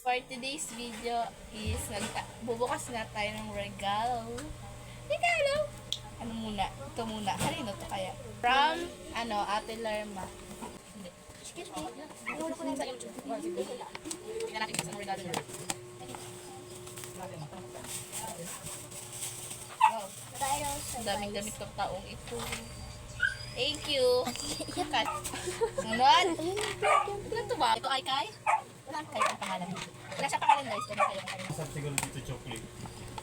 For today's video is bubukas nga tayo ng regalo. Regalo! Ano muna? Ito muna. Kanino to kaya? From, Ate Lerma. Excuse me. Ano ko na sa YouTube? Tingnan natin kung saan regalo niya. Wow. Ang daming damit ng taong ito. Thank you. Cut. Sunod. Ano to ba? Ito ay kay? Wala kayo ang pangalan. Wala siya pangalan guys. Wala kayo ang pangalan. Masarap siguro dito chocolate.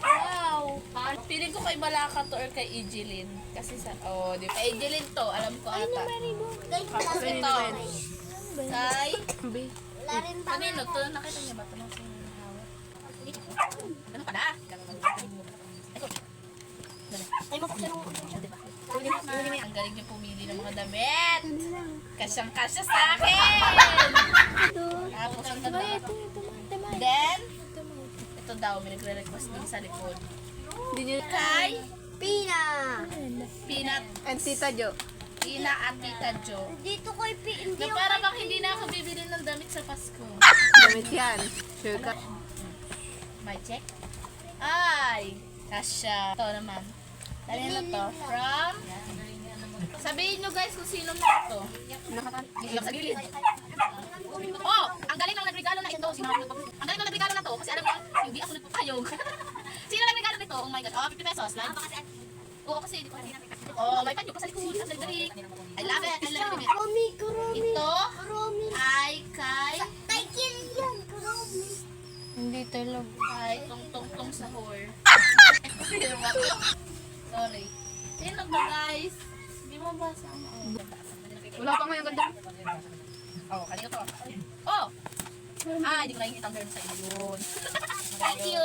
Wow! Feeling ko kay Malaka to or kay Ejeline. Kasi di ba? Kay Ejeline to, alam ko ata. Tapos ito. Kay? Wala rin pa. Kanino to? Nakita niya ba ito? Ano pala? Ito. Ay, mapaksa nung diba? Ang galing niyo pumili ng mga damit. Kasyang-kasya sa akin! Tapos ang ganda. Then, ito daw, may nagre-request din sa likod. Kay Pina! Peanut And Tita Jo. Ina at Tita Jo. Dito ko hindi Na para bang hindi na ako bibili ng damit sa Pasko. Damit yan. Sure ka. May check? Ay! Kasya. Ito naman. Dali na to. From? Sabihin nyo guys kung sino mo ito. Sa gilid. Oh! Ang galing ng nagregalo na ito. Ang galing ng nagregalo na to. Kasi alam mo, hindi ako nagpapayog. Sino nagregalo nito? Oh my God. Oh, 50 pesos. Like? Oo, kasi hindi ko kanina. Oh, may panyo pa sa likod. Ang galing. I love it. I love it. Karami. Ito Karami. ay kay Kilian. Karami. Hindi talaga. kay tong sahur. Sorry. Sino ba guys? Hindi mo basa mo. Wala pa ngayong ganda. Oh, kanino to? Oh! Ay, hindi ko nakikita ang sa iyo yun. Thank you!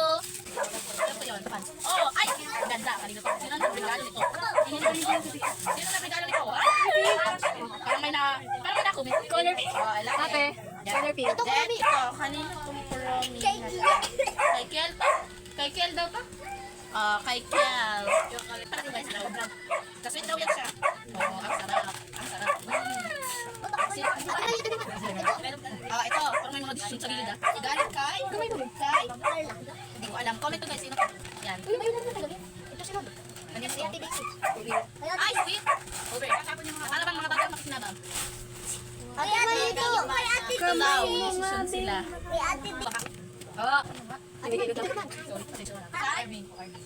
Ano po yun? Pants. Oh! Ay! Ang ganda! Kanino to? Sino nagregalo nito? Sino nagregalo nito? Parang may na-comment. Color pink. Oh, I love Ate, it. color pink. Then, ito. Kanino itong promise? Kay Kel to? Kay Kel daw to? Kay Kel. Parang yung guys, daw. Kasweet daw yan siya. Oh, ang sarap. Ang sarap. Ito, parang may mga dishes sa gilid ah. Galing kay? Hindi ko alam. Comment to guys, sino to? Yan. Ito sino? Kanyan Si Ate Daisy. Ay, sweet! Over. Para bang mga bagay makisinabang? Ay, Ate ito. Kay Ate Ito daw, decision sila. Kay Ate Daisy. Oh.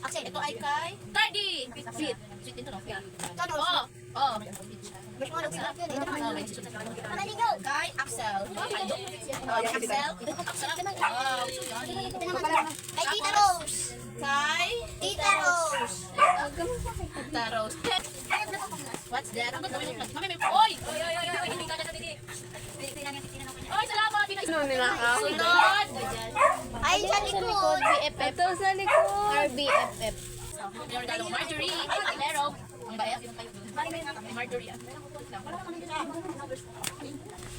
Axel. Ito ay kay? Tardy! Sweet. Sweet din to, no? Tonos. Oh. Mas mga nagsalap yun. Ito naman. Manaligaw. Kay Axel. Axel. Oh, so yummy. Ito naman. Kay Tita Rose. Kay? Tita Rose. Tita Rose. What's that? Ang gagawin mo. Mami, may... Oy! Hindi ka na didi. Oy, salamat! Ano nila ka? Sunod! Ay, sa likod. BFF. Ito sa likod. RBFF. Yung regalo mo, Marjorie. Ay, Lero. Ang bayas. Marjorie.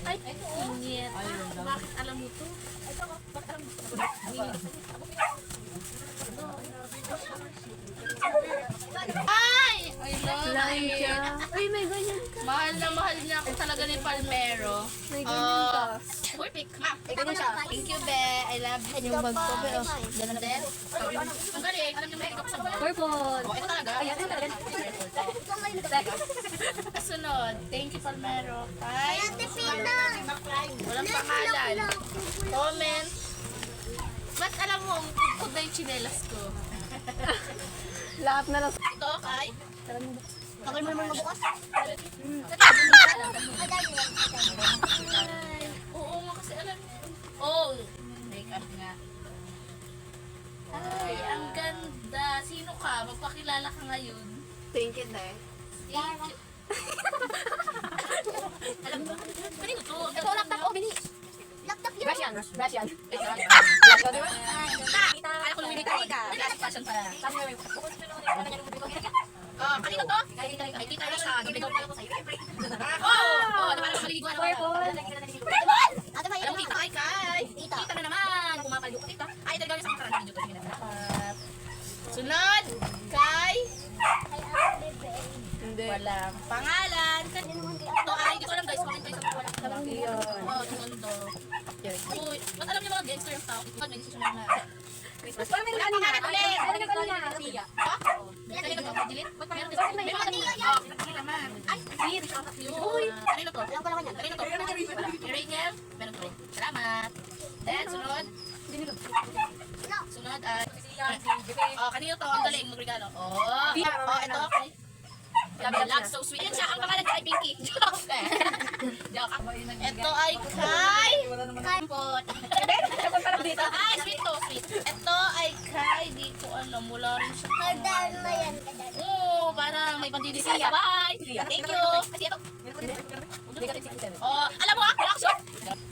Ay, ingit. Bakit alam mo to? Bakit alam mo to? Ay! I love it. Uy, may ganyan ka. Mahal na mahal niya ako talaga ni Palmero. May ganyan ka. Perfect. Ma, Ganun siya. thank you, Be. I love you. Yung bag ko, pero. Ganun din. Ang galing. Alam niyo may ikaw sa bag. Purple. Oh, ito talaga. Ayan, ito talaga. Sunod. Thank you, Palmero. Kay? Ate Pina. Walang pangalan. Comment. Ba't alam mo, ang pagod na yung chinelas ko? Lahat na lang. Ito, kay? Tagal mo naman mabukas. Ay, oo nga kasi alam mo. Oh, makeup nga. Ay, ang ganda. Sino ka? Magpakilala ka ngayon. Thank you, Tay. Thank you. Alam mo ba? Kanino to? Ito, laptop. Oh, bini. Laptop yun. Brush yan. Brush yan. Brush, di ba? Alam ko lumili ka. Last fashion pala. Kanino to? Kay Tita Rosa. Gibito. Oh, naman ako maliligo. Ate May. Alam mo, Tita, kay. Tita. Tita na naman. Pumapaligo ko, Tita. Ay, talaga sa mga video to. Sunod. Kay. Hindi. Walang pangalan. Ito ay, hindi ko alam guys. Comment kayo sa walang pangalan. Oh, segundo. Uy, ba't alam niyo mga gangster yung tao? Ikaw, may decision na. Christmas. Parang may kanina. Kanina kanina. Ha? Kanina to? Delete? Meron din. May mga kanina. Oh, kanina naman. Ay, delete. Uy, kanina to? Alam ko lang yan. Kanina to? Rachel? Meron to. Salamat. Then, sunod. Sunod ay... Oh, kanina to. Ang galing magregalo. Oh, ito. Okay. Love so sweet. Ayun siya, ang pangalan niya ay Pinky. Joke. Joke. Ito ay kay... Kampot. Ito ay sweet to, sweet. Ito ay kay, di ko alam, mula rin siya. Kadal mo yan. Oo, parang may pandidisiya. Bye! Thank you! Kasi ito. Oh, alam mo ah, reaction!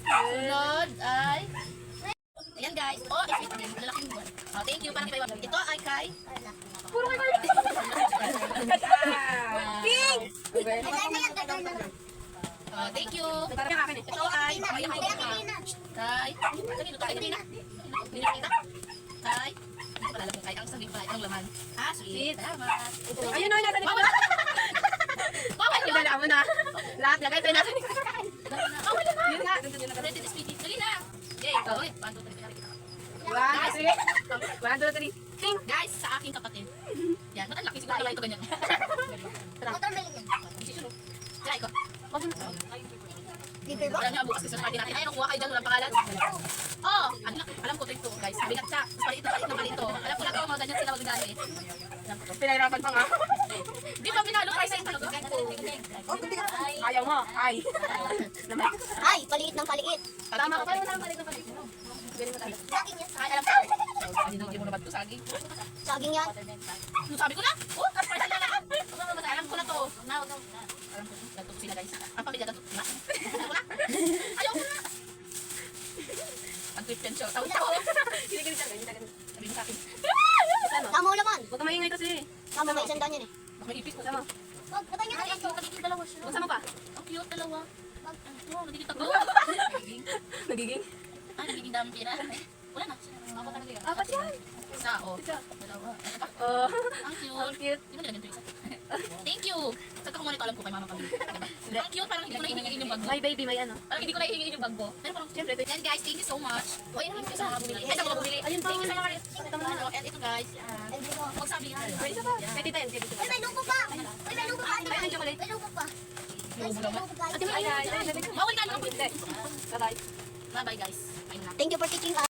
Sunod ay... Ayan guys. Oh, sweet din. Lalaking buwan. Oh, thank you. Parang kay Wag. Ito ay kay... Puro kayo. Pink! Kadal na yan. Kadal na. Oh, thank you. Parang yung akin eh. Ito ay... Kay... Kanino tayo? Kanina? Kanina kita? Kay... Hindi ko pala alam kung kay. Ang sabi ko pala itong laman. Ah, sweet. Salamat. Ayun o, nasa likod. Bawal yun! Kilala mo na. Lahat na kayo nasa likod. Bawal yun! Yun nga. Yun na. Ready to speak. Dali na! Yay! Ito. 1, 2, 3. 1, 2, 3. Pink! Guys, sa aking kapatid. Yan. Ba't ang laki? Siguro naman ito ganyan. Watermelon yan. Decision. Try ko. Liver ba? Alam niyo, bukas kasi sa party natin. Ay, kuha kayo dyan. Walang pangalan. Oh! Ano lang? Alam ko ito, guys. Mabigat siya. Mas palit na palit ito. Alam ko lang mga ganyan sila magagano eh. Pinahirapan pa nga. Di ba binalo kayo sa talaga? Ayaw mo. Ay. Ay, paliit ng paliit. Tama ka. Paano naman palit ng palit? Saging yan. Ay, alam ko. Hindi mo naman ito saging. Saging yan. Sabi ko na. Oh, parang na lang. Alam ko na to. Alam ko. Ganto sila guys. Ang pamilya ganto. Ayaw ko na. Ang Christian show. Tawag ko. Kinikilig ka. Sabi mo sa akin. Tama mo naman. Huwag ka maingay kasi. Tama, may isang daan yan eh. Baka may ipis ko. Sama. Wag, patay niya Ay, na ito. nagiging dalawa siya. Huwag sama pa. Ang cute dalawa. Oh, nagiging tatlo. Nagiging? Nagiging dami pira. Wala na. Apat na pira. Apat yan. Isa, oh. Isa. Dalawa. Oh. Ang cute. Ang cute. Di ba nilagyan ito isa? Thank you. Saan ka kumalit alam ko kay mama kami. Ang cute, parang hindi ko na hihingin yung bag mo. May baby, may ano. Parang hindi ko na hihingin yung bag mo. Pero parang, Siyempre, ito. yan guys, thank you so much. O, ayun naman sa mga bumili. Ay, sa mga bumili. Ayun pa. Thank you sa mga ito mo. And ito guys. Huwag sabi yan. May isa pa. May tita yan. May tita. Uy, may lupo pa. Uy, may lupo pa. Ay, may chocolate. May lupo pa. Lupo naman. Guys, Ay, ay, ay. Bawal ka naman. Bye-bye. Bye-bye guys. Ayun na. thank you for teaching us.